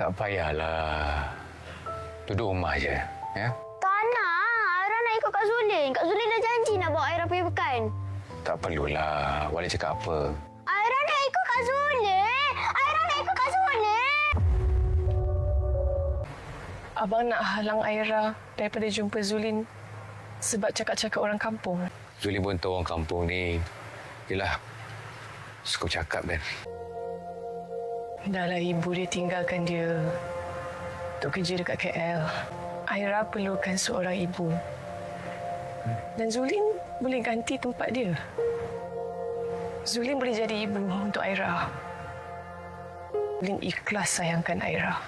Tak payahlah. Duduk rumah je. Ya? Tak nak. Aira nak ikut Kak Zulin. Kak Zulin dah janji nak bawa Aira pergi pekan. Tak perlulah. Wali cakap apa? Aira nak ikut Kak Zulin. Aira nak ikut Kak Zulin. Abang nak halang Aira daripada jumpa Zulin sebab cakap-cakap orang kampung. Zulin pun tahu orang kampung ni. Yelah, suka cakap kan. Dahlah ibu dia tinggalkan dia untuk kerja dekat KL. Aira perlukan seorang ibu. Dan Zulin boleh ganti tempat dia. Zulin boleh jadi ibu untuk Aira. Zulin ikhlas sayangkan Aira.